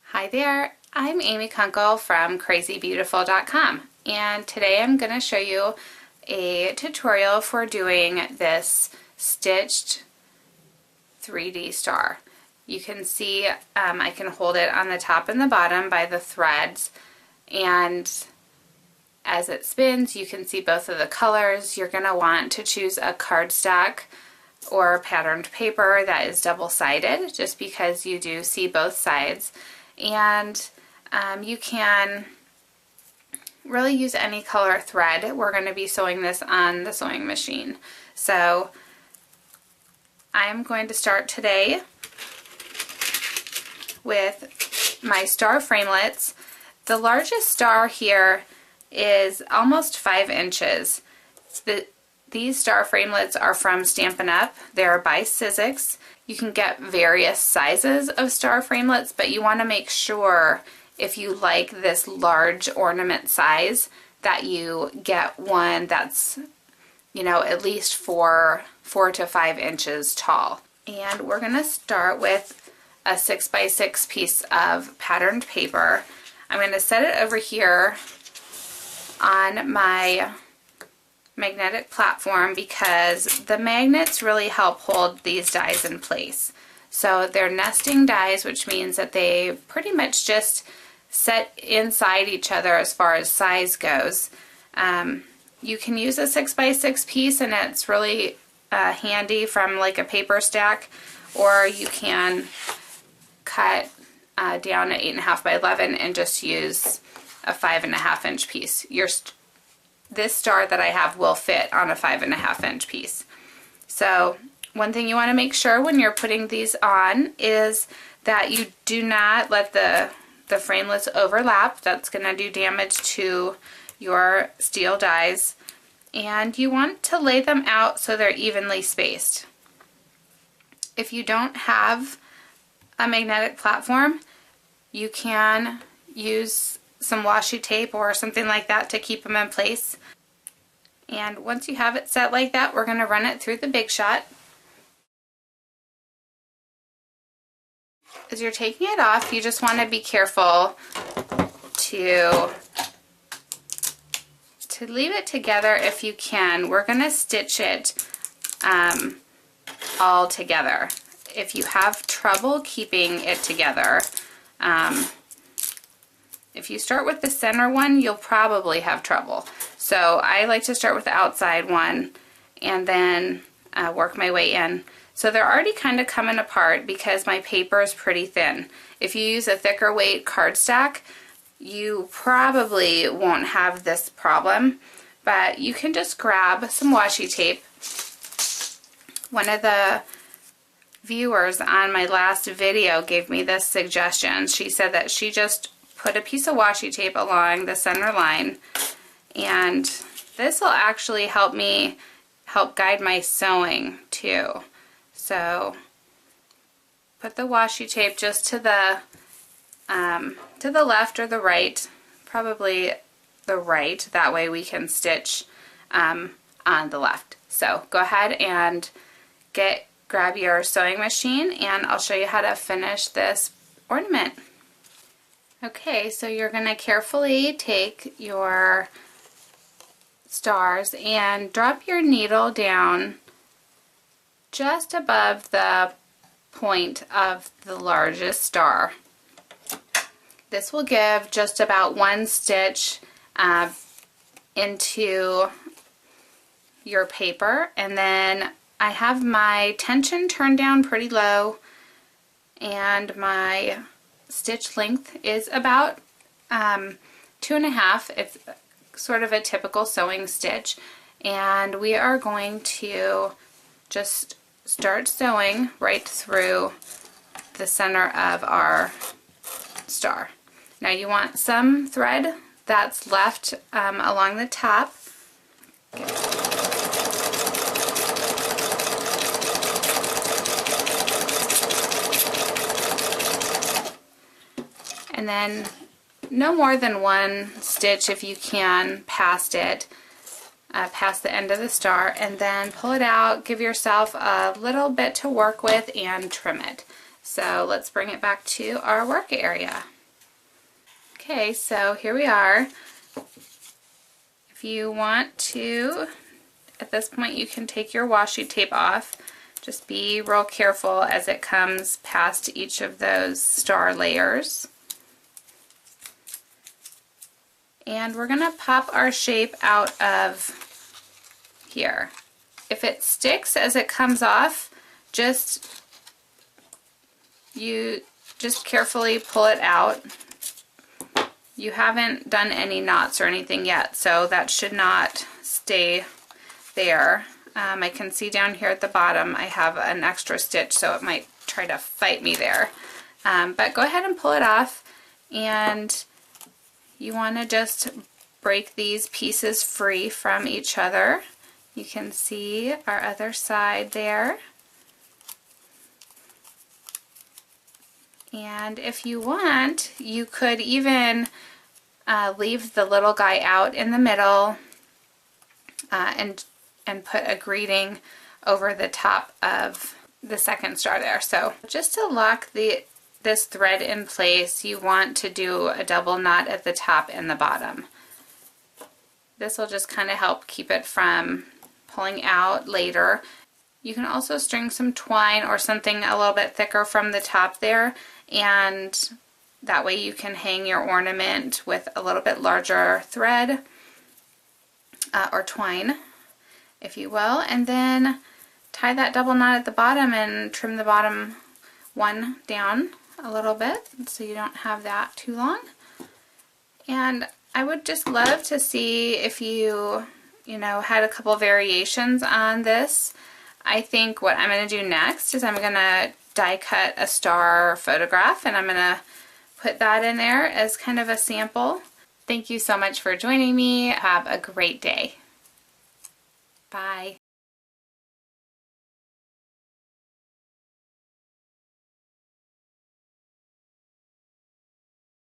Hi there, I'm Amy Kunkle from crazybeautiful.com, and today I'm going to show you a tutorial for doing this stitched 3D star. You can see I can hold it on the top and the bottom by the threads, and as it spins you can see both of the colors. You're going to want to choose a cardstock or patterned paper that is double-sided, just because you do see both sides. And you can really use any color thread. We're going to be sewing this on the sewing machine. So I'm going to start today with my star framelits. The largest star here is almost 5 inches. These star framelits are from Stampin' Up. They're by Sizzix. You can get various sizes of star framelits, but you want to make sure if you like this large ornament size that you get one that's, you know, at least 4 to 5 inches tall. And we're going to start with a 6x6 piece of patterned paper. I'm going to set it over here on my magnetic platform because the magnets really help hold these dies in place. So they're nesting dies, which means that they pretty much just set inside each other as far as size goes. You can use a 6x6 piece and it's really handy from like a paper stack, or you can cut down at 8.5 by 11 and just use a 5.5 inch piece. This star that I have will fit on a 5.5 inch piece. So one thing you want to make sure when you're putting these on is that you do not let the framelits overlap. That's going to do damage to your steel dies. And you want to lay them out so they're evenly spaced. If you don't have a magnetic platform, you can use some washi tape or something like that to keep them in place. And once you have it set like that, we're going to run it through the Big Shot. As you're taking it off, you just want to be careful to leave it together if you can. We're going to stitch it all together. If you have trouble keeping it together, if you start with the center one, you'll probably have trouble. So I like to start with the outside one and then work my way in. So they're already kind of coming apart because my paper is pretty thin. If you use a thicker weight cardstock, you probably won't have this problem, but you can just grab some washi tape. One of the viewers on my last video gave me this suggestion. She said that she just put a piece of washi tape along the center line, and this will actually help guide my sewing too. So put the washi tape just to the left or the right, probably the right, that way we can stitch on the left. So go ahead and grab your sewing machine and I'll show you how to finish this ornament. Okay, so you're going to carefully take your stars and drop your needle down just above the point of the largest star. This will give just about 1 stitch into your paper, and then I have my tension turned down pretty low and my stitch length is about 2.5. It's sort of a typical sewing stitch, and we are going to just start sewing right through the center of our star. Now you want some thread that's left along the top. And then no more than 1 stitch if you can past it, past the end of the star, and then pull it out, give yourself a little bit to work with and trim it. So let's bring it back to our work area. Okay, so here we are. If you want to, at this point you can take your washi tape off. Just be real careful as it comes past each of those star layers. And we're going to pop our shape out of here. If it sticks as it comes off, you just carefully pull it out. You haven't done any knots or anything yet, so that should not stay there. I can see down here at the bottom I have an extra stitch, so it might try to fight me there. But go ahead and pull it off, and you want to just break these pieces free from each other. You can see our other side there. And if you want, you could even leave the little guy out in the middle and put a greeting over the top of the second star there. So just to lock this thread in place, you want to do a double knot at the top and the bottom. This will just kind of help keep it from pulling out later. You can also string some twine or something a little bit thicker from the top there, and that way you can hang your ornament with a little bit larger thread or twine, if you will, and then tie that double knot at the bottom and trim the bottom one down a little bit so you don't have that too long. And I would just love to see if you had a couple variations on this. I think what I'm going to do next is I'm going to die cut a star photograph, and I'm going to put that in there as kind of a sample. Thank you so much for joining me. Have a great day. Bye.